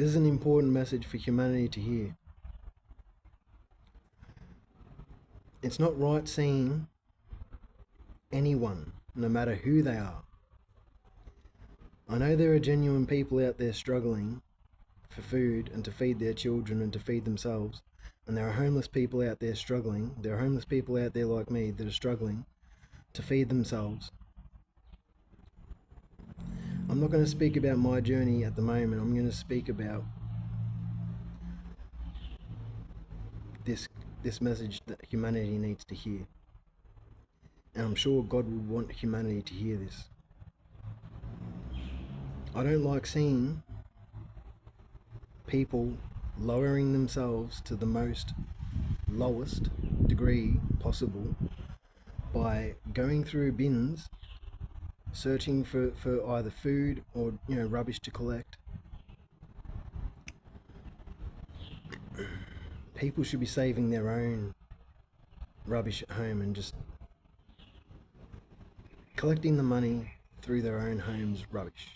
This is an important message for humanity to hear. It's not right seeing anyone, no matter who they are. I know there are genuine people out there struggling for food and to feed their children and to feed themselves. And there are homeless people out there struggling. There are homeless people out there like me that are struggling to feed themselves. I'm not going to speak about my journey at the moment. I'm going to speak about this message that humanity needs to hear. And I'm sure God would want humanity to hear this. I don't like seeing people lowering themselves to the most lowest degree possible by going through bins searching for either food or rubbish to collect. People should be saving their own rubbish at home and just collecting the money through their own home's rubbish.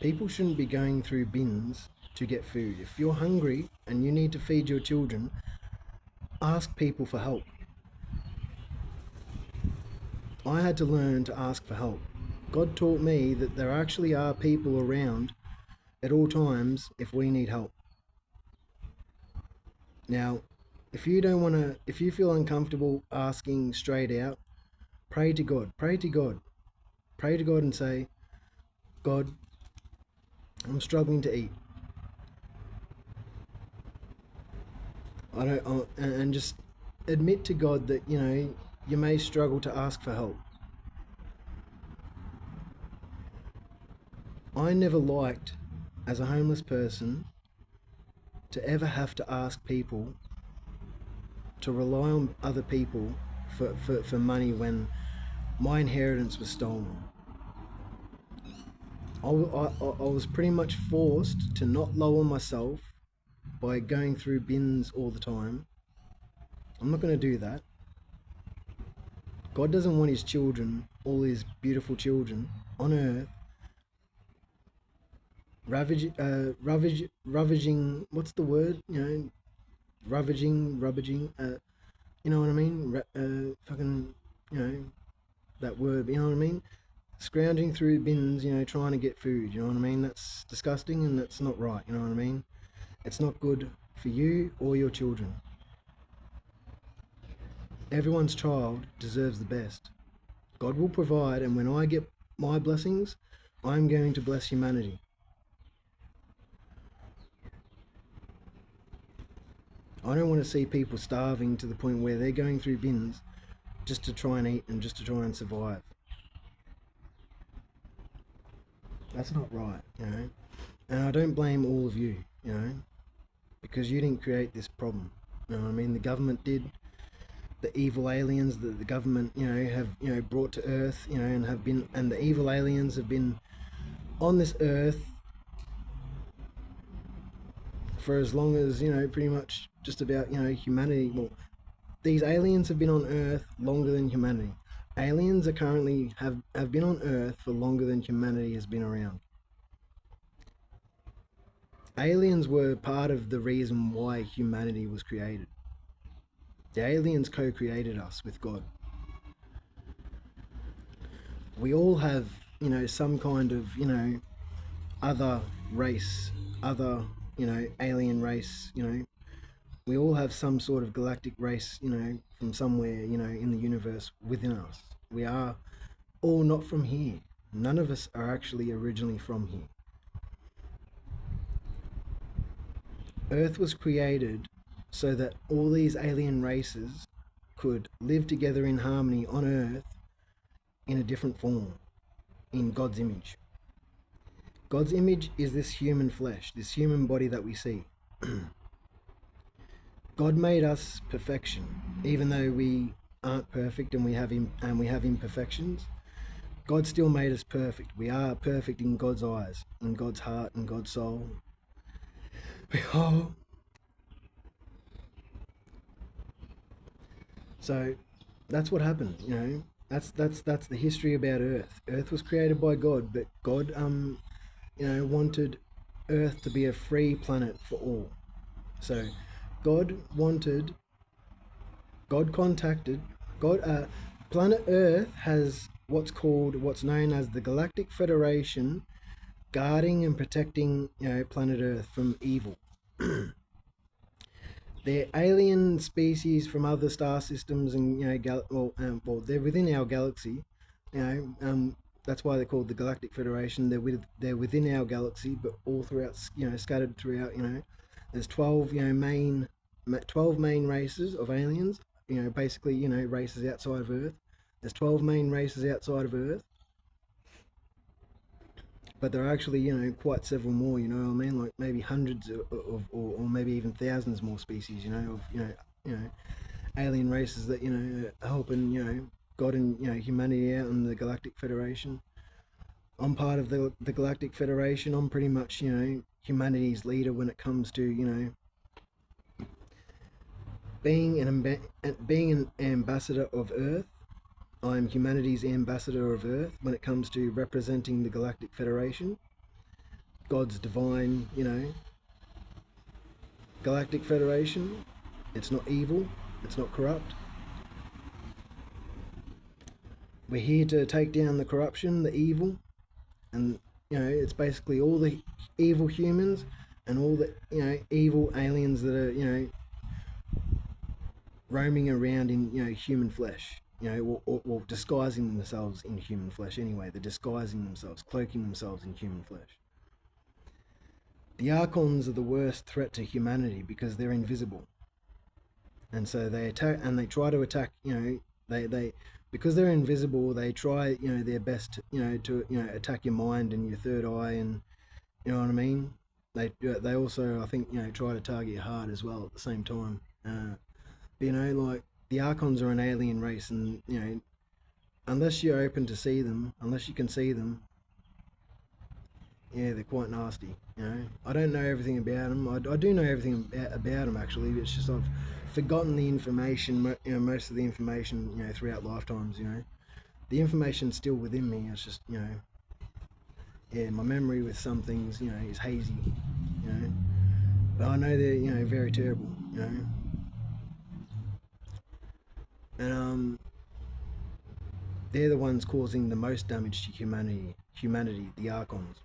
People shouldn't be going through bins to get food. If you're hungry and you need to feed your children, ask people for help. I had to learn to ask for help. God taught me that there actually are people around at all times if we need help. Now, if you feel uncomfortable asking straight out, pray to God. Pray to God. Pray to God and say, God, I'm struggling to eat. And just admit to God that, you may struggle to ask for help. I never liked, as a homeless person, to ever have to ask people to rely on other people for money when my inheritance was stolen. I was pretty much forced to not lower myself by going through bins all the time. I'm not going to do that. God doesn't want his children, all his beautiful children on earth, ravaging, what's the word? Ravaging, you know what I mean? That word, you know what I mean? Scrounging through bins, trying to get food, you know what I mean? That's disgusting and that's not right, you know what I mean? It's not good for you or your children. Everyone's child deserves the best. God will provide, and when I get my blessings, I'm going to bless humanity. I don't want to see people starving to the point where they're going through bins just to try and eat and just to try and survive. That's not right, And I don't blame all of you, because you didn't create this problem. You know what I mean? The government did. The evil aliens that the government, have, brought to Earth, and the evil aliens have been on this Earth for as long as, pretty much just about, humanity. Well, these aliens have been on Earth longer than humanity. Aliens are currently have been on Earth for longer than humanity has been around. Aliens were part of the reason why humanity was created. The aliens co-created us with God. We all have, some kind of, other race, other, alien race, we all have some sort of galactic race, from somewhere, in the universe within us. We are all not from here. None of us are actually originally from here. Earth was created so that all these alien races could live together in harmony on Earth in a different form, in God's image. God's image is this human flesh, this human body that we see. God made us perfection, even though we aren't perfect and we have imperfections. God still made us perfect. We are perfect in God's eyes, in God's heart, in God's soul. So that's what happened, That's the history about Earth. Earth was created by God, but God wanted Earth to be a free planet for all. So God wanted, God contacted, God, planet Earth has what's known as the Galactic Federation, guarding and protecting, planet Earth from evil. They're alien species from other star systems, and they're within our galaxy. You know, that's why they're called the Galactic Federation. They're within our galaxy, but all throughout, scattered throughout. There's 12, 12 main races of aliens. Basically, races outside of Earth. There's 12 main races outside of Earth, but there are actually, quite several more. You know what I mean? Like maybe hundreds or maybe even thousands more species. Of alien races that are helping God and humanity out in the Galactic Federation. I'm part of the Galactic Federation. I'm pretty much humanity's leader when it comes to being an ambassador of Earth. I'm humanity's ambassador of Earth when it comes to representing the Galactic Federation, God's divine, Galactic Federation. It's not evil, it's not corrupt. We're here to take down the corruption, the evil, and it's basically all the evil humans and all the evil aliens that are roaming around in human flesh. Or disguising themselves in human flesh anyway. They're disguising themselves, cloaking themselves in human flesh. The Archons are the worst threat to humanity because they're invisible. And so they attack, and they try to attack, they because they're invisible, they try, their best, to, attack your mind and your third eye, and you know what I mean? They also, I think, try to target your heart as well at the same time. Like, the Archons are an alien race, and unless you're open to see them, unless you can see them, they're quite nasty. I don't know everything about them. I do know everything about them actually. It's just I've forgotten the information. Most of the information, throughout lifetimes. The information's still within me. It's just my memory with some things, is hazy. But I know they're very terrible. And they're the ones causing the most damage to humanity, the Archons.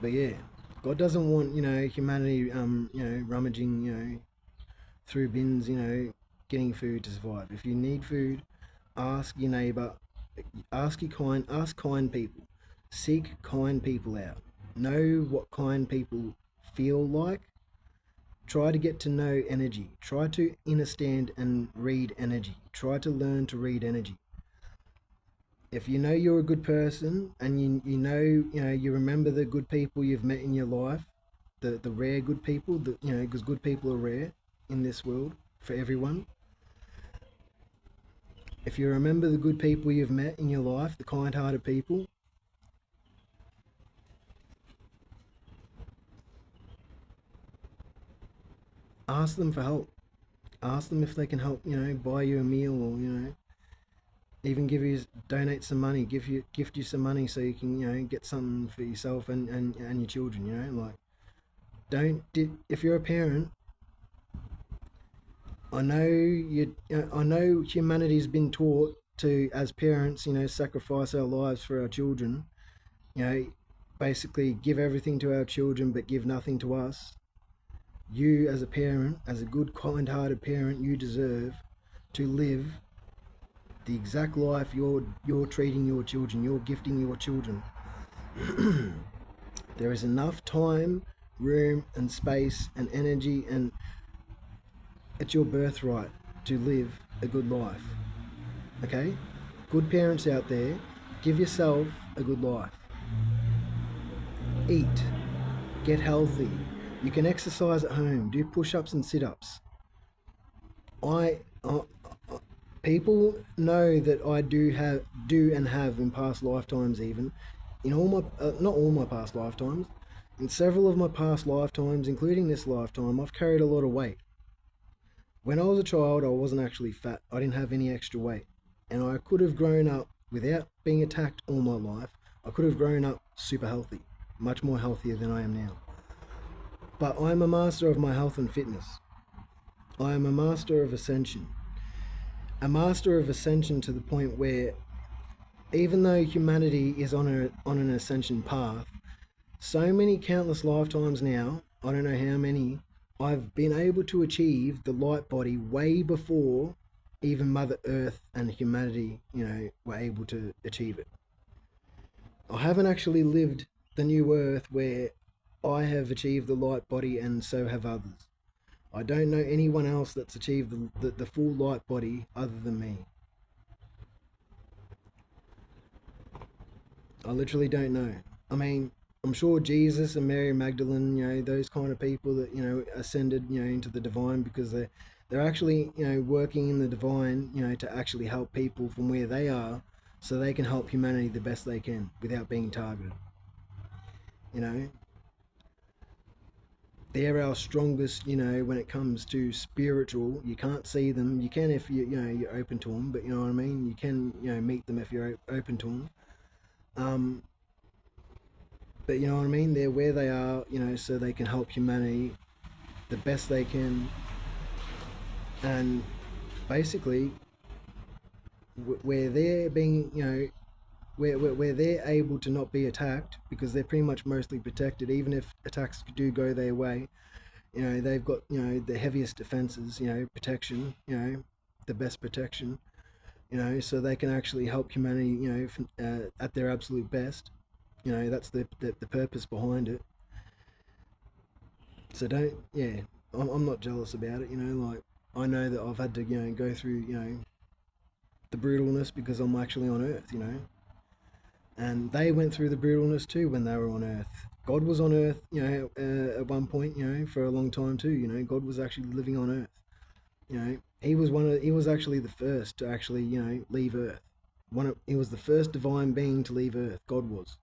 But yeah, God doesn't want humanity rummaging through bins, getting food to survive. If you need food, ask your neighbor, ask kind people, seek kind people out, know what kind people feel like. Try to get to know energy. Try to understand and read energy. Try to learn to read energy. If you know you're a good person, and you remember the good people you've met in your life, the rare good people, because good people are rare in this world for everyone. If you remember the good people you've met in your life, the kind-hearted people, ask them for help. Ask them if they can help, buy you a meal, or even donate some money, gift you some money so you can get something for yourself and your children. Like, if you're a parent, I know humanity's been taught to, as parents, sacrifice our lives for our children. Basically give everything to our children but give nothing to us. You, as a parent, as a good, kind-hearted parent, you deserve to live the exact life you're treating your children, you're gifting your children. There is enough time, room, and space and energy, and it's your birthright to live a good life. Okay? Good parents out there, give yourself a good life. Eat. Get healthy. You can exercise at home. Do push-ups and sit-ups. People know that I do and have in past lifetimes, even in all my not all my past lifetimes, in several of my past lifetimes, including this lifetime, I've carried a lot of weight. When I was a child, I wasn't actually fat. I didn't have any extra weight. And I could have grown up without being attacked all my life. I could have grown up super healthy, much more healthier than I am now. But I'm a master of my health and fitness. I am a master of ascension. A master of ascension to the point where even though humanity is on an ascension path, so many countless lifetimes now, I don't know how many, I've been able to achieve the light body way before even Mother Earth and humanity, were able to achieve it. I haven't actually lived the new Earth where I have achieved the light body and so have others. I don't know anyone else that's achieved the full light body other than me. I literally don't know. I mean, I'm sure Jesus and Mary Magdalene, those kind of people that, ascended, into the divine because they're actually, working in the divine, to actually help people from where they are so they can help humanity the best they can without being targeted. You know, they're our strongest, when it comes to spiritual. You can't see them. You can if you're open to them, but you know what I mean? You can, meet them if you're open to them. Um, but you know what I mean? They're where they are, so they can help humanity the best they can. And basically, where they're being, where they're able to not be attacked because they're pretty much mostly protected, even if attacks do go their way. They've got, the heaviest defenses, protection, the best protection, so they can actually help humanity, at their absolute best. That's the purpose behind it. So don't, yeah, I'm not jealous about it, like I know that I've had to, go through, the brutalness because I'm actually on Earth, and they went through the brutalness too when they were on Earth. God was on Earth, at one point, for a long time too. God was actually living on Earth. He was actually the first to actually, leave Earth. He was the first divine being to leave Earth. God was.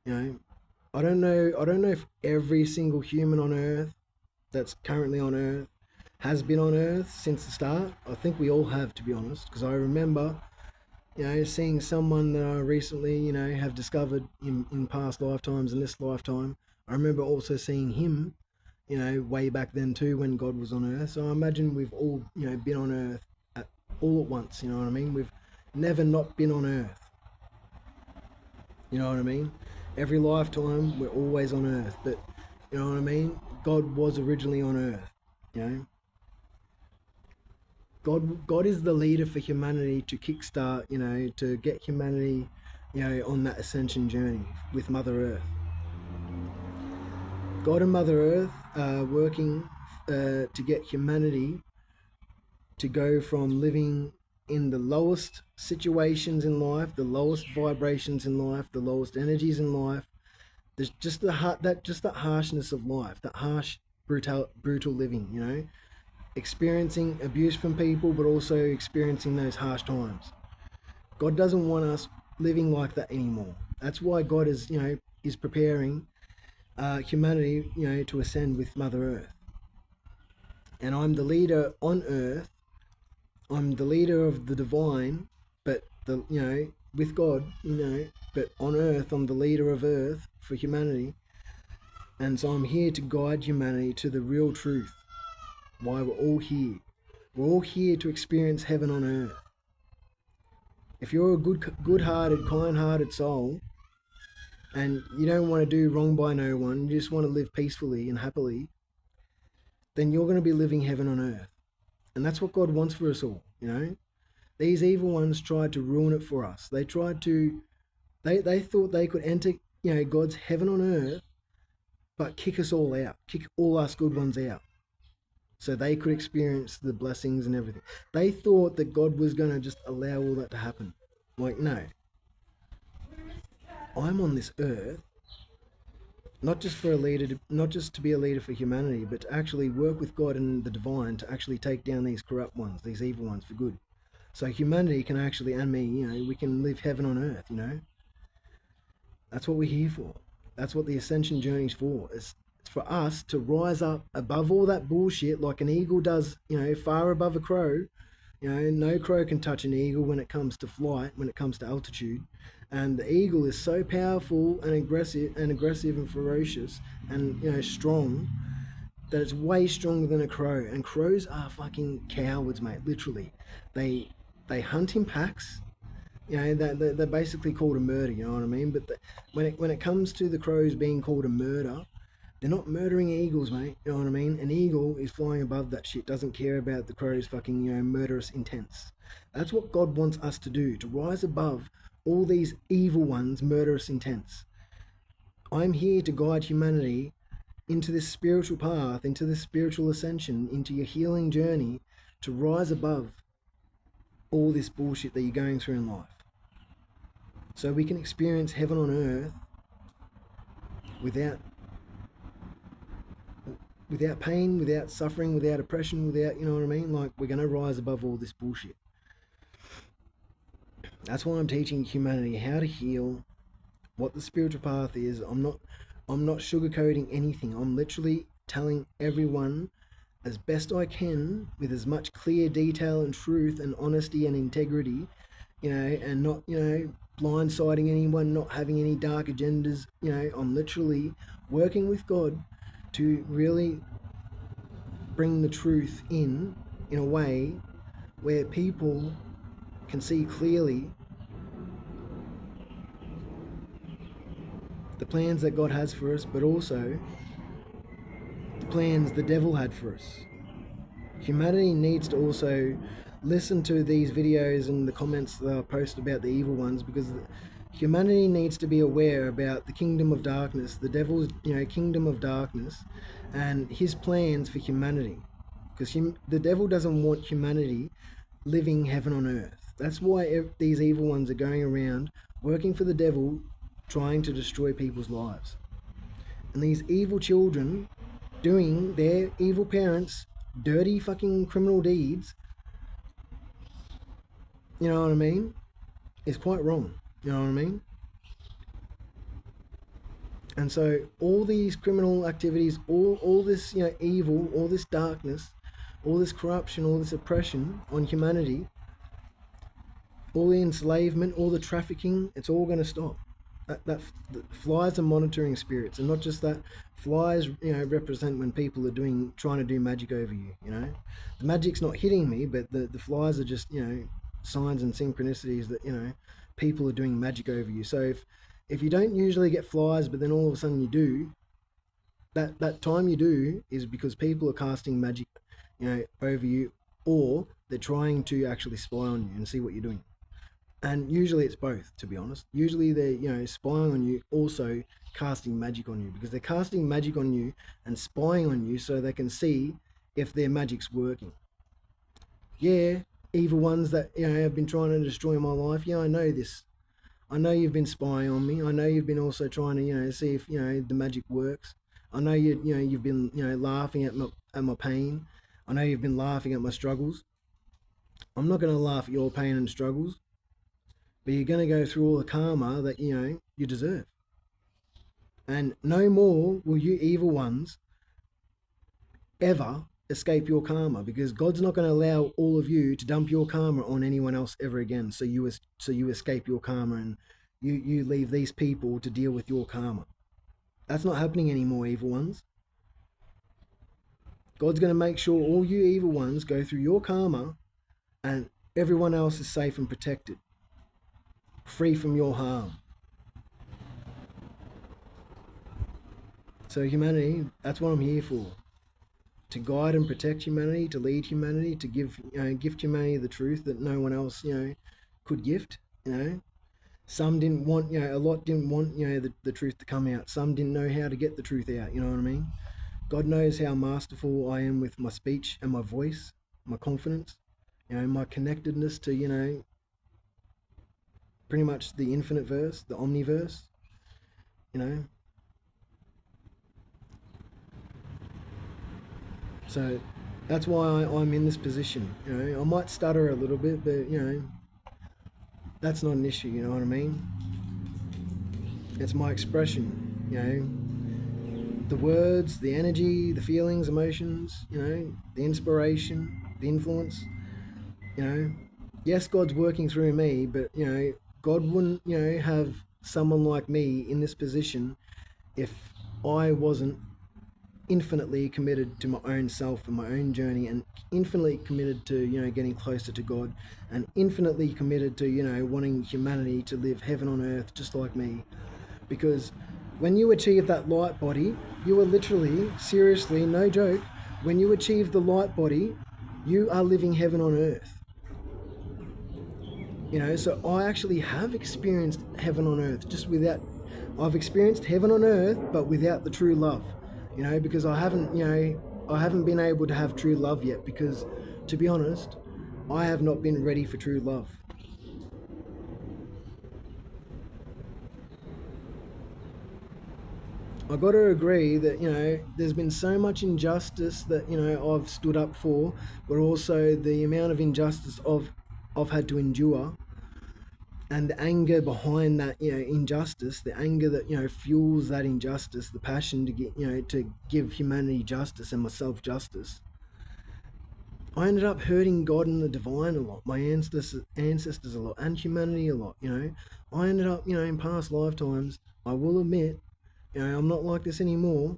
You know, I don't know if every single human on Earth that's currently on Earth has been on Earth since the start. I think we all have, to be honest, because I remember, seeing someone that I recently, have discovered in past lifetimes and this lifetime. I remember also seeing him, way back then too when God was on Earth. So I imagine we've all, been on Earth all at once. You know what I mean? We've never not been on Earth. You know what I mean? Every lifetime we're always on Earth, but you know what I mean? God was originally on Earth. You know, God is the leader for humanity to kickstart. To get humanity, on that ascension journey with Mother Earth. God and Mother Earth are working to get humanity to go from living in the lowest situations in life, the lowest vibrations in life, the lowest energies in life. There's just that harshness of life, that harsh, brutal living. Experiencing abuse from people, but also experiencing those harsh times. God doesn't want us living like that anymore. That's why God is preparing humanity, to ascend with Mother Earth. And I'm the leader on Earth. I'm the leader of the divine, but with God, but on Earth, I'm the leader of Earth for humanity. And so I'm here to guide humanity to the real truth. Why we're all here. We're all here to experience heaven on Earth. If you're a good-hearted, kind-hearted soul, and you don't want to do wrong by no one, you just want to live peacefully and happily, then you're going to be living heaven on Earth. And that's what God wants for us all, These evil ones tried to ruin it for us. They tried to, they thought they could enter, God's heaven on earth, but kick us all out, kick all us good ones out, so they could experience the blessings and everything. They thought that God was going to just allow all that to happen. Like, no. I'm on this earth, not just for a leader, not just to be a leader for humanity, but to actually work with God and the divine to actually take down these corrupt ones, these evil ones for good. So humanity can actually, and me, we can live heaven on earth, That's what we're here for. That's what the ascension journey's for. It's for us to rise up above all that bullshit like an eagle does, far above a crow, You know, no crow can touch an eagle when it comes to flight, when it comes to altitude. And the eagle is so powerful and aggressive and ferocious and, you know, strong, that it's way stronger than a crow. And crows are fucking cowards, mate. Literally, they hunt in packs. You know, they're basically called a murder. You know what I mean? But when it comes to the crows being called a murder, they're not murdering eagles, mate. You know what I mean? An eagle is flying above that shit. Doesn't care about the crow's fucking, you know, murderous intents. That's what God wants us to do, to rise above all these evil ones' murderous intents. I'm here to guide humanity into this spiritual path, into this spiritual ascension, into your healing journey, to rise above all this bullshit that you're going through in life. So we can experience heaven on earth without pain, without suffering, without oppression, without, you know what I mean? Like, we're going to rise above all this bullshit. That's why I'm teaching humanity how to heal, what the spiritual path is. I'm not sugarcoating anything. I'm literally telling everyone as best I can, with as much clear detail and truth and honesty and integrity, you know, and not, you know, blindsiding anyone, not having any dark agendas. You know, I'm literally working with God to really bring the truth in a way where people can see clearly the plans that God has for us, but also the plans the devil had for us. Humanity needs to also listen to these videos and the comments that I post about the evil ones, because humanity needs to be aware about the kingdom of darkness, the devil's, you know, kingdom of darkness, and his plans for humanity. Because the devil doesn't want humanity living heaven on earth. That's why these evil ones are going around working for the devil, trying to destroy people's lives. And these evil children doing their evil parents' dirty fucking criminal deeds, you know what I mean, is quite wrong. You know what I mean? And so all these criminal activities, all this, you know, evil, all this darkness, all this corruption, all this oppression on humanity, all the enslavement, all the trafficking, it's all going to stop. That flies are monitoring spirits, and not just that. Flies, you know, represent when people are trying to do magic over you. You know, the magic's not hitting me, but the flies are just, you know, signs and synchronicities that, you know, people are doing magic over you. So if you don't usually get flies, but then all of a sudden you do, that time you do is because people are casting magic, you know, over you, or they're trying to actually spy on you and see what you're doing. And usually it's both, to be honest. Usually they're, you know, spying on you, also casting magic on you, because they're casting magic on you and spying on you so they can see if their magic's working. Yeah, evil ones that, you know, have been trying to destroy my life. Yeah, I know this. I know you've been spying on me. I know you've been also trying to, you know, see if, you know, the magic works. I know you've been, you know, laughing at my pain. I know you've been laughing at my struggles. I'm not going to laugh at your pain and struggles, but you're going to go through all the karma that, you know, you deserve. And no more will you evil ones ever escape your karma, because God's not going to allow all of you to dump your karma on anyone else ever again. So you escape your karma, and you leave these people to deal with your karma. That's not happening anymore, evil ones. God's going to make sure all you evil ones go through your karma, and everyone else is safe and protected, free from your harm. So humanity, that's what I'm here for. To guide and protect humanity, to lead humanity, to gift humanity the truth that no one else, you know, could gift. You know, some didn't want, you know, a lot didn't want, you know, the truth to come out. Some didn't know how to get the truth out. You know what I mean? God knows how masterful I am with my speech and my voice, my confidence, you know, my connectedness to, you know, pretty much the infinite verse, the omniverse, you know. So that's why I'm in this position. You know, I might stutter a little bit, but, you know, that's not an issue. You know what I mean? It's my expression. You know, the words, the energy, the feelings, emotions. You know, the inspiration, the influence. You know, yes, God's working through me, but God wouldn't have someone like me in this position if I wasn't infinitely committed to my own self and my own journey, and infinitely committed to getting closer to God, and infinitely committed to wanting humanity to live heaven on earth just like me. Because when you achieve that light body, you are literally, seriously, no joke, when you achieve the light body, you are living heaven on earth. So I actually have experienced heaven on earth just without. I've experienced heaven on earth, but without the true love. Because I haven't been able to have true love yet. Because, to be honest, I have not been ready for true love. I got to agree that there's been so much injustice that I've stood up for, but also the amount of injustice I've had to endure, and the anger behind that injustice, the anger that fuels that injustice, the passion to get to give humanity justice and myself justice. I ended up hurting God and the divine a lot, my ancestors a lot, and humanity a lot. I ended up in past lifetimes. I will admit, I'm not like this anymore,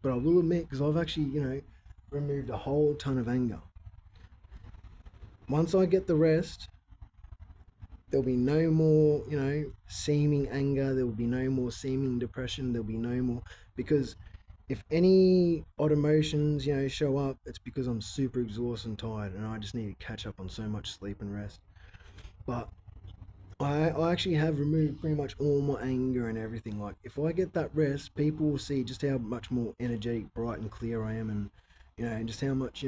but I will admit, because I've actually removed a whole ton of anger. Once I get the rest, there'll be no more, seeming anger. There will be no more seeming depression. There'll be no more, because if any odd emotions, show up, it's because I'm super exhausted and tired, and I just need to catch up on so much sleep and rest. But I actually have removed pretty much all my anger and everything. Like, if I get that rest, people will see just how much more energetic, bright, and clear I am, and just how much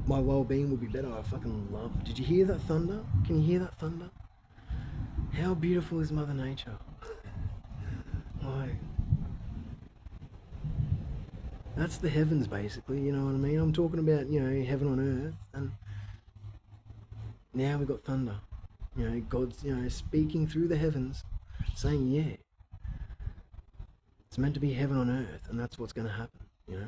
my well-being will be better. I fucking love. Did you hear that thunder? Can you hear that thunder? How beautiful is Mother Nature? Like, that's the heavens, basically. You know what I mean? I'm talking about heaven on earth, and now we've got thunder. God's speaking through the heavens, saying, yeah, it's meant to be heaven on earth, and that's what's going to happen. You know.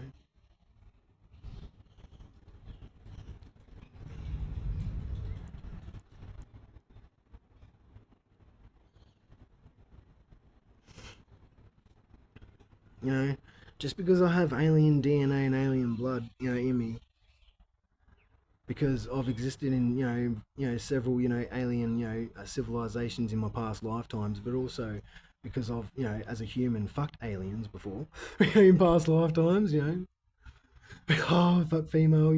You know, just because I have alien DNA and alien blood, in me, because I've existed in several alien civilizations in my past lifetimes, but also because I've as a human fucked aliens before in past lifetimes. Oh, fuck female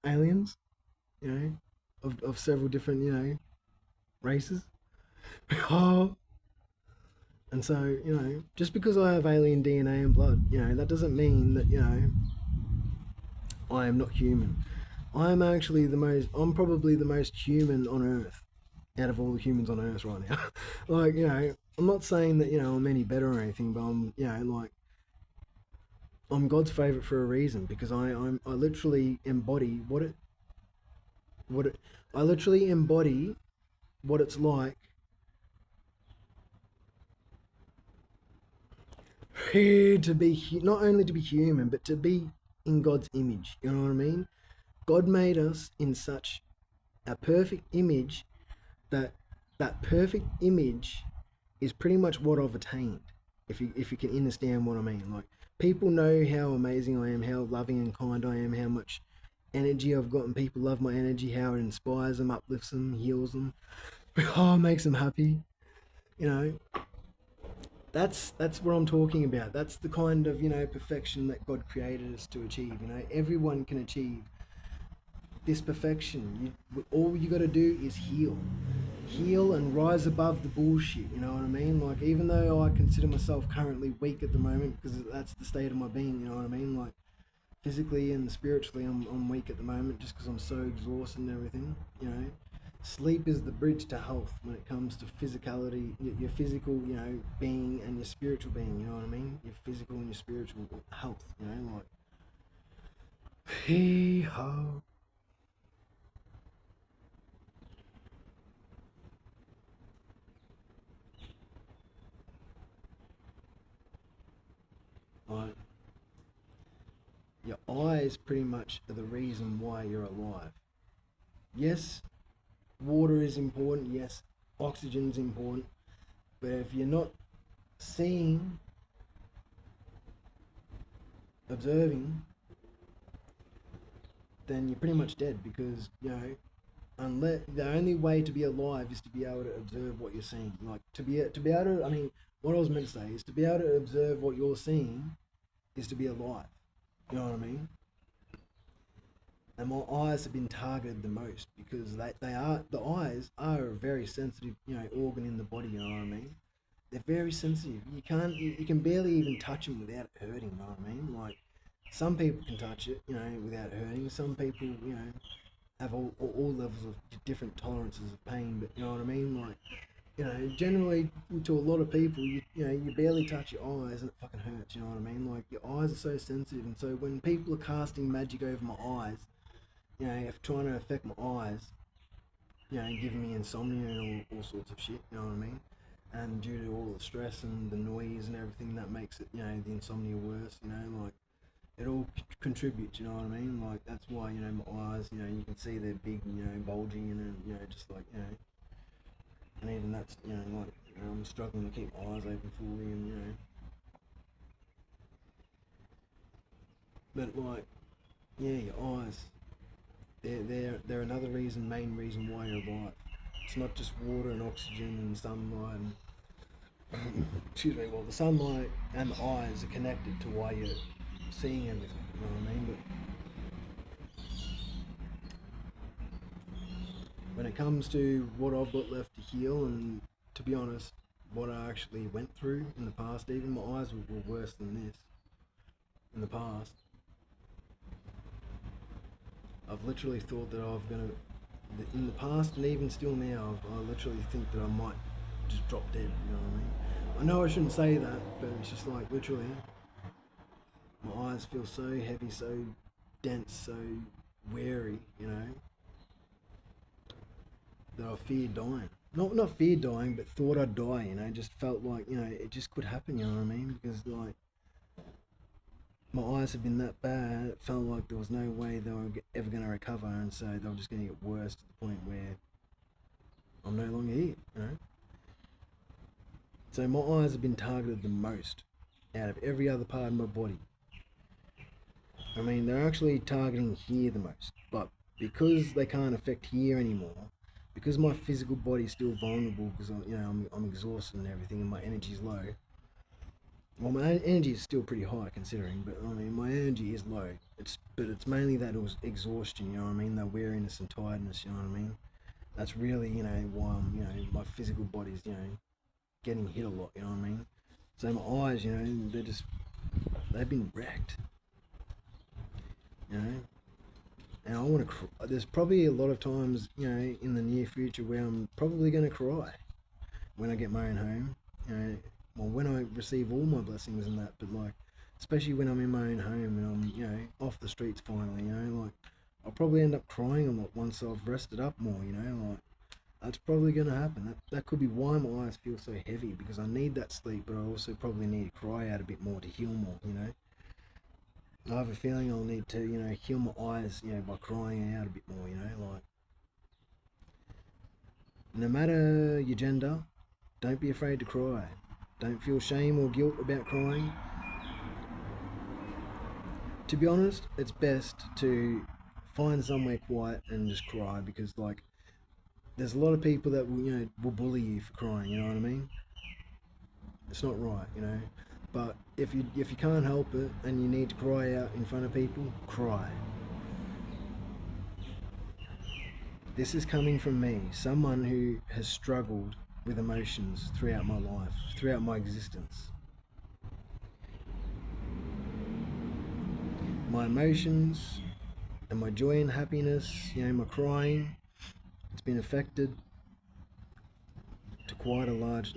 aliens, of several different races. Oh, and so just because I have alien DNA and blood, that doesn't mean that I am not human. I'm probably the most human on Earth out of all the humans on Earth right now. Like, I'm not saying that, I'm any better or anything, but I'm God's favorite for a reason, because I literally embody what it, I literally embody what it's like to be, not only to be human, but to be in God's image. You know what I mean? God made us in such a perfect image that that perfect image is pretty much what I've attained. If you can understand what I mean, like, people know how amazing I am, how loving and kind I am, how much energy I've got, and people love my energy, how it inspires them, uplifts them, heals them, oh, makes them happy. You know, that's what I'm talking about. That's the kind of perfection that God created us to achieve. Everyone can achieve this perfection. All you got to do is heal and rise above the bullshit. You know what I mean? Like, even though I consider myself currently weak at the moment, because that's the state of my being. You know what I mean? Like, physically and spiritually, I'm weak at the moment just because I'm so exhausted and everything. Sleep is the bridge to health when it comes to physicality, your physical, being, and your spiritual being. You know what I mean? Your physical and your spiritual health. Like, hee ho. Like, your eyes pretty much are the reason why you're alive. Yes, water is important. Yes, oxygen is important. But if you're not seeing, observing, then you're pretty much dead because, unless the only way to be alive is to be able to observe what you're seeing. Like to be able to, I mean, what I was meant to say is to be able to observe what you're seeing is to be alive. You know what I mean? And my eyes have been targeted the most because the eyes are a very sensitive, organ in the body. You know what I mean? They're very sensitive. You can barely even touch them without it hurting. You know what I mean? Like some people can touch it, without hurting. Some people, have all levels of different tolerances of pain. But you know what I mean? Like, generally to a lot of people, you barely touch your eyes and it fucking hurts. You know what I mean? Like your eyes are so sensitive, and so when people are casting magic over my eyes, if trying to affect my eyes, giving me insomnia and all sorts of shit. You know what I mean? And due to all the stress and the noise and everything, that makes it, the insomnia worse. Like it all contributes, you know what I mean? Like that's why, my eyes, you can see they're big, bulging and just like, and even that's, like, I'm struggling to keep my eyes open fully and, but like, yeah, your eyes, they're another main reason why you're alive. It's not just water and oxygen and sunlight and, excuse me, well, the sunlight and the eyes are connected to why you're seeing everything, you know what I mean? But when it comes to what I've got left to heal, and to be honest, what I actually went through in the past, even my eyes were worse than this in the past. I've literally thought that in the past and even still now, I literally think that I might just drop dead, you know what I mean? I know I shouldn't say that, but it's just like literally, my eyes feel so heavy, so dense, so weary, that I feared dying. Not feared dying, but thought I'd die. Just felt like it just could happen. You know what I mean? Because like my eyes have been that bad, it felt like there was no way they were ever going to recover, and so they were just going to get worse to the point where I'm no longer here. So my eyes have been targeted the most out of every other part of my body. I mean, they're actually targeting here the most, but because they can't affect here anymore, because my physical body's still vulnerable, because I'm exhausted and everything, and my energy's low. Well, my energy is still pretty high considering, but I mean, my energy is low. It's mainly that it was exhaustion. You know what I mean? That weariness and tiredness. You know what I mean? That's really why I'm my physical body's getting hit a lot. You know what I mean? So my eyes, they've been wrecked. You know, and I want to. There's probably a lot of times, in the near future where I'm probably going to cry when I get my own home. Well, when I receive all my blessings and that, but like, especially when I'm in my own home and I'm, off the streets finally. Like, I'll probably end up crying a lot once I've rested up more. Like, that's probably going to happen. That could be why my eyes feel so heavy, because I need that sleep, but I also probably need to cry out a bit more to heal more. I have a feeling I'll need to, heal my eyes, by crying out a bit more, like, no matter your gender, don't be afraid to cry. Don't feel shame or guilt about crying. To be honest, it's best to find somewhere quiet and just cry, because, like, there's a lot of people that will bully you for crying, you know what I mean? It's not right, But if you can't help it and you need to cry out in front of people, cry. This is coming from me, someone who has struggled with emotions throughout my life, throughout my existence. My emotions and my joy and happiness, my crying, it's been affected to quite a large,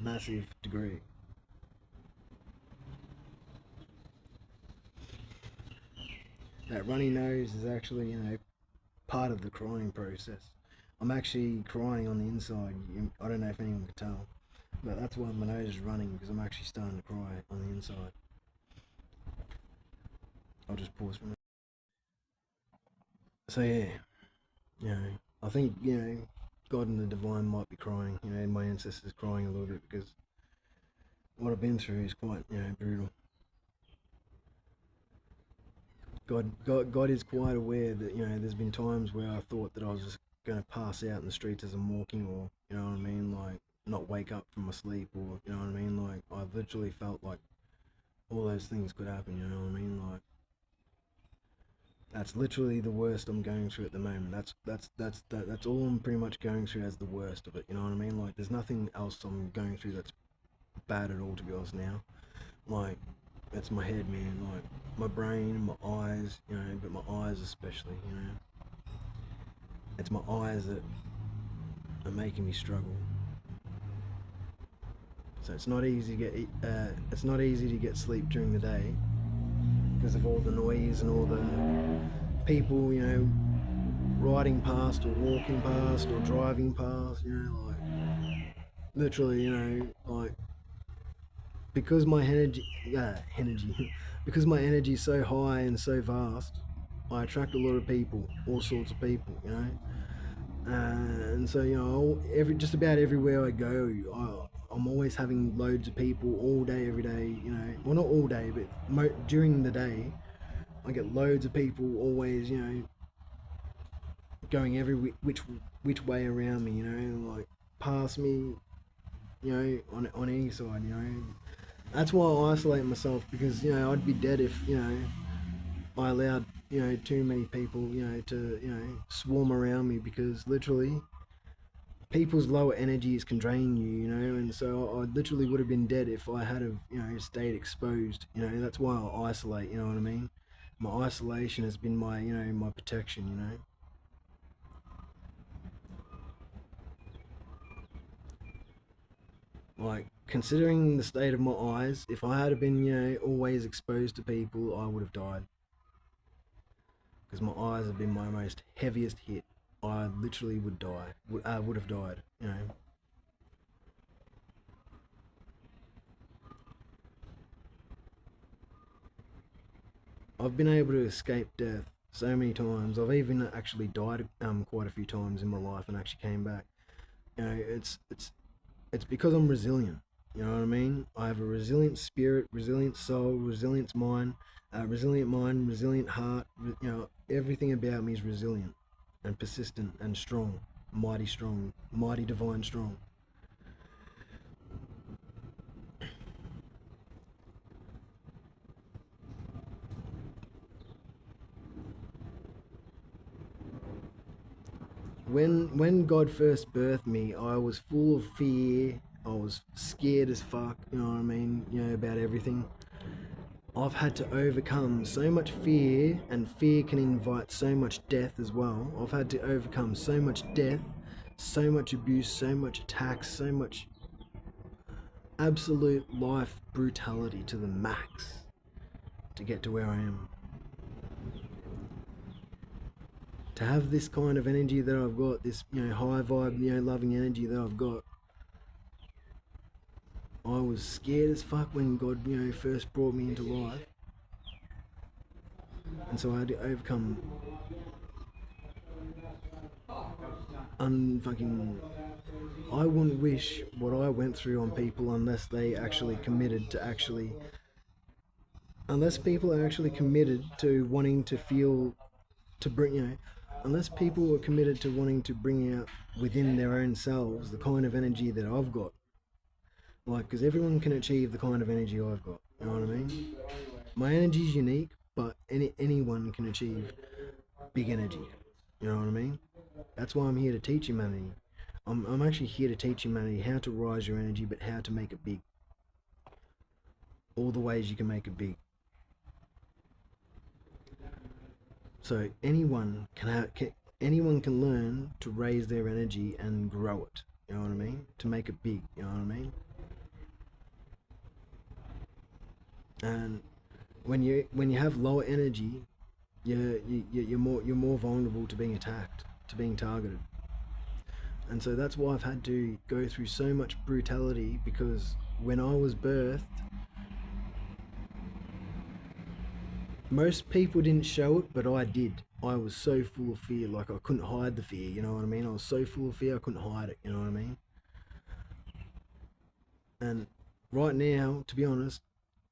massive degree. That runny nose is actually, part of the crying process. I'm actually crying on the inside. I don't know if anyone can tell, but that's why my nose is running, because I'm actually starting to cry on the inside. I'll just pause for a minute. So yeah, I think God and the divine might be crying. My ancestors crying a little bit because what I've been through is quite brutal. God is quite aware that there's been times where I thought that I was just going to pass out in the streets as I'm walking, or you know what I mean, like not wake up from my sleep, or you know what I mean, like I've literally felt like all those things could happen. You know what I mean, like that's literally the worst I'm going through at the moment. That's all I'm pretty much going through as the worst of it. You know what I mean? Like there's nothing else I'm going through that's bad at all, to be honest now. Like that's my head, man. Like my brain, my eyes, but my eyes especially. It's my eyes that are making me struggle. So it's not easy to get sleep during the day because of all the noise and all the people, riding past or walking past or driving past, like literally, like because my energy, because my energy is so high and so vast, I attract a lot of people, all sorts of people, and so just about everywhere I go, I'm always having loads of people all day, every day, well not all day, but during the day, I get loads of people always, going every which way around me, like past me, on any side, That's why I isolate myself because I'd be dead if I allowed too many people to swarm around me because literally people's lower energies can drain you, and so I literally would have been dead if I had have stayed exposed. That's why I isolate. You know what I mean? My isolation has been my my protection. Like considering the state of my eyes, if I had been always exposed to people, I would have died because my eyes have been my most heaviest hit. I literally would die. Would have died. I've been able to escape death so many times. I've even actually died quite a few times in my life and actually came back. It's because I'm resilient. You know what I mean? I have a resilient spirit, resilient soul, resilient mind, resilient heart. Everything about me is resilient and persistent and strong, mighty divine strong. When God first birthed me, I was full of fear. I was scared as fuck. You know what I mean? About everything. I've had to overcome so much fear, and fear can invite so much death as well. I've had to overcome so much death, so much abuse, so much attacks, so much absolute life brutality to the max to get to where I am. To have this kind of energy that I've got, this high vibe, loving energy that I've got, I was scared as fuck when God first brought me into life, and so I had to overcome unfucking. I wouldn't wish what I went through on people unless they actually committed to actually. Unless people are actually committed to wanting to feel, to bring, unless people are committed to wanting to bring out within their own selves the kind of energy that I've got. Like, because everyone can achieve the kind of energy I've got. You know what I mean? My energy is unique, but anyone can achieve big energy. You know what I mean? That's why I'm here to teach humanity. I'm actually here to teach humanity how to rise your energy, but how to make it big. All the ways you can make it big. So anyone can learn to raise their energy and grow it. You know what I mean? To make it big. You know what I mean? And when you have lower energy, you're more vulnerable to being attacked, to being targeted. And so that's why I've had to go through so much brutality, because when I was birthed, Most people didn't show it, but I did. I was so full of fear, like I couldn't hide the fear, you know what I mean? I was so full of fear I couldn't hide it, you know what I mean? And right now, to be honest,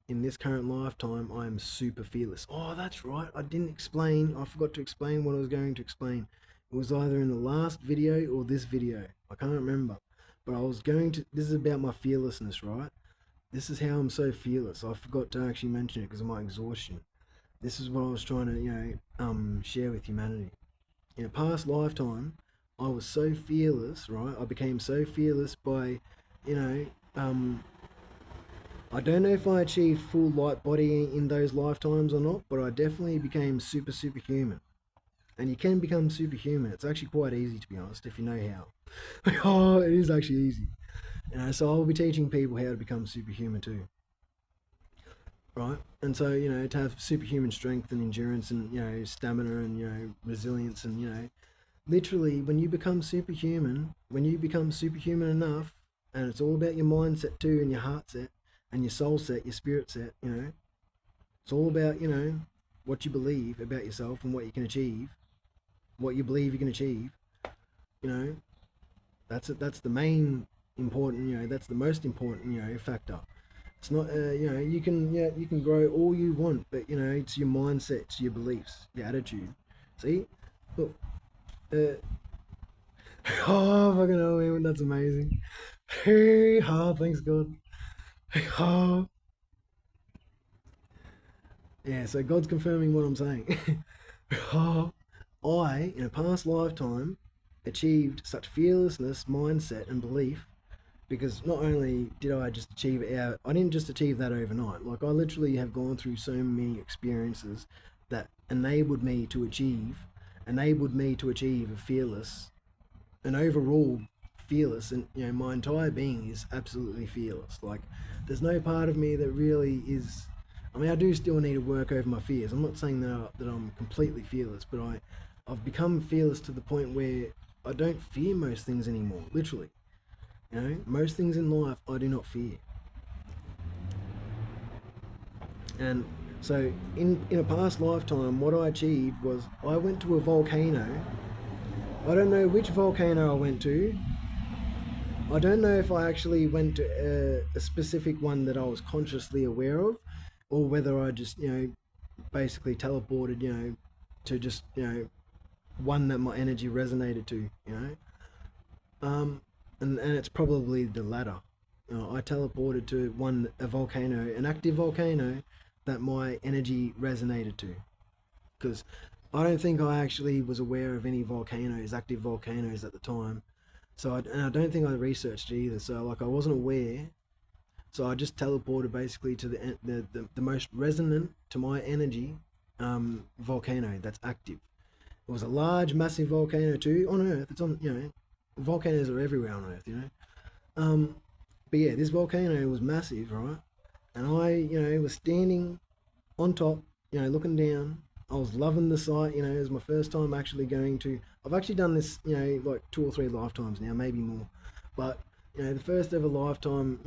in this current lifetime, I am super fearless. Oh, that's right. I didn't explain. I forgot to explain what I was going to explain. It was either in the last video or this video. I can't remember. But I was going to. This is about my fearlessness, right? This is how I'm so fearless. I forgot to actually mention it because of my exhaustion. This is what I was trying to, share with humanity. In a past lifetime, I was so fearless, right? I became so fearless by, you know, I don't know if I achieved full light body in those lifetimes or not, but I definitely became superhuman. And you can become superhuman. It's actually quite easy, to be honest, if you know how. Oh, it is actually easy. So I'll be teaching people how to become superhuman too, right? And so to have superhuman strength and endurance and stamina and resilience and literally when you become superhuman enough, and it's all about your mindset too and your heart set and your soul set, your spirit set. It's all about what you believe about yourself and what you can achieve, what you believe you can achieve. You know, that's the main important. That's the most important factor. It's not you can grow all you want, but it's your mindset, it's your beliefs, your attitude. See, look, oh fucking hell, man, that's amazing. Hey, oh, thanks God. Oh, yeah. So God's confirming what I'm saying. Oh, I, in a past lifetime, achieved such fearlessness, mindset, and belief because not only did I just achieve it out, I didn't just achieve that overnight. Like I literally have gone through so many experiences that enabled me to achieve a fearless, an overall fearless, and my entire being is absolutely fearless. Like there's no part of me that really is. I mean, I do still need to work over my fears. I'm not saying that I'm completely fearless, but I've become fearless to the point where I don't fear most things anymore. Literally, most things in life I do not fear. And so, in a past lifetime, what I achieved was I went to a volcano. I don't know which volcano I went to. I don't know if I actually went to a specific one that I was consciously aware of, or whether I just, basically teleported, to just, one that my energy resonated to, Um, and it's probably the latter. I teleported to a volcano, an active volcano that my energy resonated to. Because I don't think I actually was aware of any volcanoes, active volcanoes at the time. And I don't think I researched it either. So like I wasn't aware. So I just teleported basically to the most resonant to my energy volcano that's active. It was a large, massive volcano too on Earth. It's on volcanoes are everywhere on Earth. But yeah, this volcano was massive, right? And I was standing on top, looking down. I was loving the sight. It was my first time actually going to. I've actually done this, like 2 or 3 lifetimes now, maybe more. But the first ever lifetime,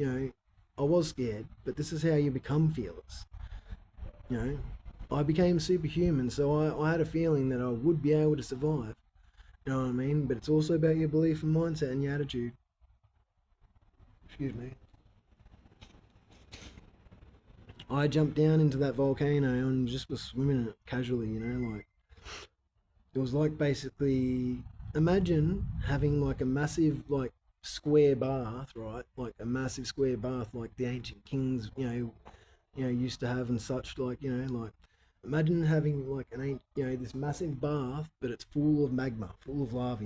I was scared. But this is how you become fearless. You know, I became superhuman, so I had a feeling that I would be able to survive. You know what I mean? But it's also about your belief and mindset and your attitude. Excuse me. I jumped down into that volcano and just was swimming in it casually, like it was like basically imagine having like a massive like square bath, right? Like a massive square bath like the ancient kings, used to have and such like, like imagine having like this massive bath but it's full of magma, full of lava,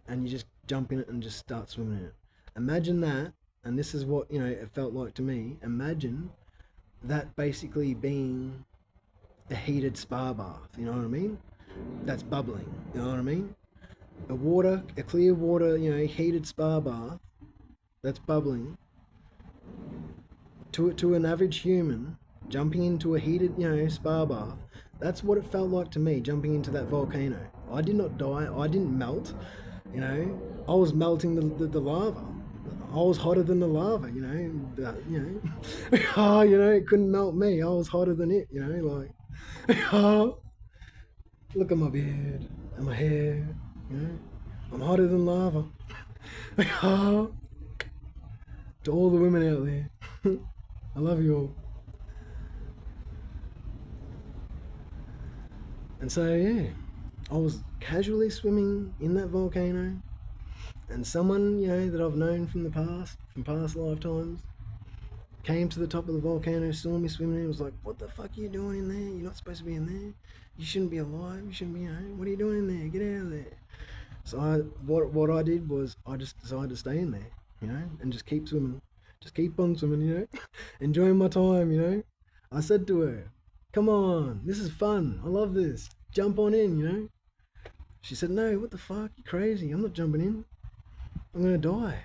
and you just jump in it and just start swimming in it. Imagine that, and this is what it felt like to me. Imagine that basically being a heated spa bath. You know what I mean? That's bubbling. You know what I mean? A clear water, heated spa bath that's bubbling to an average human jumping into a heated, spa bath. That's what it felt like to me jumping into that volcano. I did not die. I didn't melt. I was melting the lava. I was hotter than the lava, oh, it couldn't melt me. I was hotter than it, oh, look at my beard and my hair, you know, I'm hotter than lava. Oh, to all the women out there, I love you all. And so, yeah, I was casually swimming in that volcano, and someone, that I've known from the past, from past lifetimes, came to the top of the volcano, saw me swimming, and was like, "What the fuck are you doing in there? You're not supposed to be in there. You shouldn't be alive. You shouldn't be, what are you doing in there? Get out of there." So what I did was I just decided to stay in there, and just keep swimming, just keep on swimming, enjoying my time, I said to her, "Come on, this is fun. I love this. Jump on in." She said, "No, what the fuck? You're crazy. I'm not jumping in. I'm gonna die."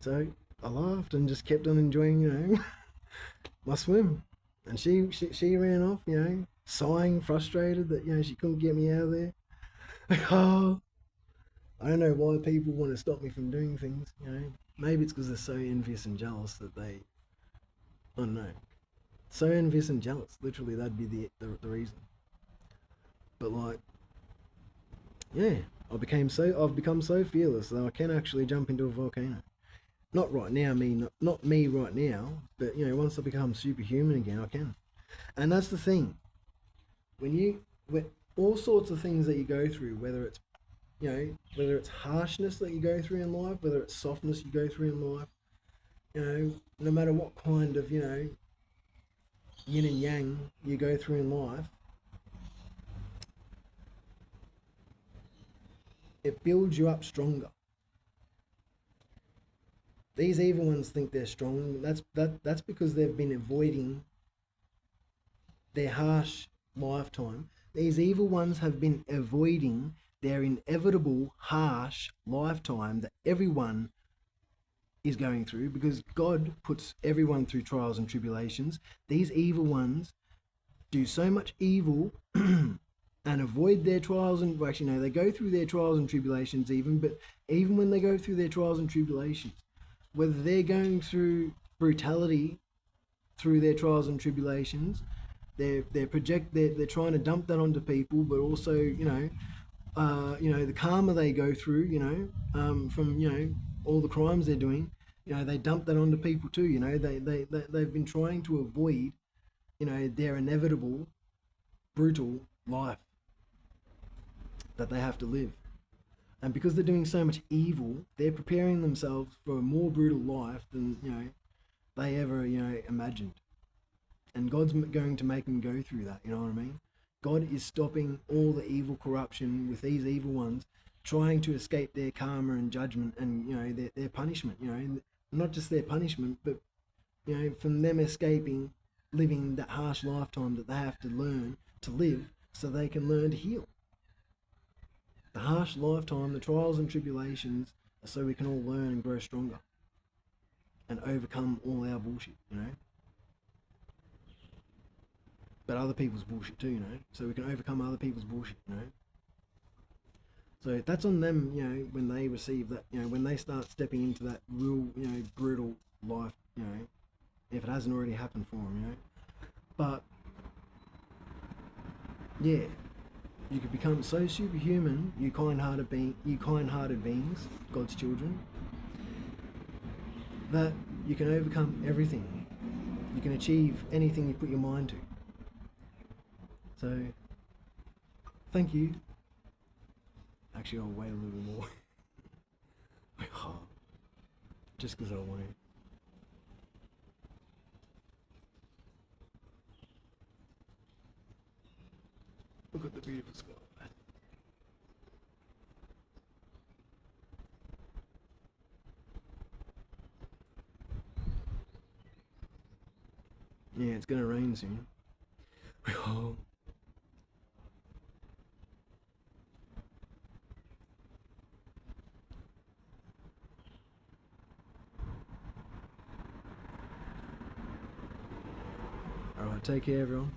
So I laughed and just kept on enjoying, my swim. And she ran off, sighing, frustrated that she couldn't get me out of there. Oh, I don't know why people want to stop me from doing things. Maybe it's because they're so envious and jealous that they. I don't know. So envious and jealous. Literally, that'd be the reason. But like, yeah, I've become so fearless that I can actually jump into a volcano. Not right now, not me right now, but once I become superhuman again, I can. And that's the thing. When all sorts of things that you go through, whether it's harshness that you go through in life, whether it's softness you go through in life, no matter what kind of yin and yang you go through in life, it builds you up stronger. These evil ones think they're strong. That's because they've been avoiding their harsh lifetime. These evil ones have been avoiding their inevitable harsh lifetime that everyone is going through, because God puts everyone through trials and tribulations. These evil ones do so much evil and avoid their trials and actually no, they go through their trials and tribulations but even when they go through their trials and tribulations, whether they're going through brutality through their trials and tribulations, they're trying to dump that onto people, but also the karma they go through, from all the crimes they're doing, they dump that onto people too. They've been trying to avoid their inevitable brutal life that they have to live. And because they're doing so much evil, they're preparing themselves for a more brutal life than they ever imagined. And God's going to make them go through that. You know what I mean? God is stopping all the evil corruption with these evil ones trying to escape their karma and judgment and their punishment. Not just their punishment, but from them escaping living that harsh lifetime that they have to learn to live so they can learn to heal. The harsh lifetime, the trials and tribulations, are so we can all learn and grow stronger and overcome all our bullshit, But other people's bullshit too, So we can overcome other people's bullshit, So that's on them, when they receive that, when they start stepping into that real, brutal life, if it hasn't already happened for them, But yeah, you could become so superhuman, you kind-hearted beings, God's children, that you can overcome everything. You can achieve anything you put your mind to. So, thank you. Actually, I'll wait a little more. Just because I want to. Look at the beautiful sky. Yeah, it's gonna rain soon. Alright, take care everyone.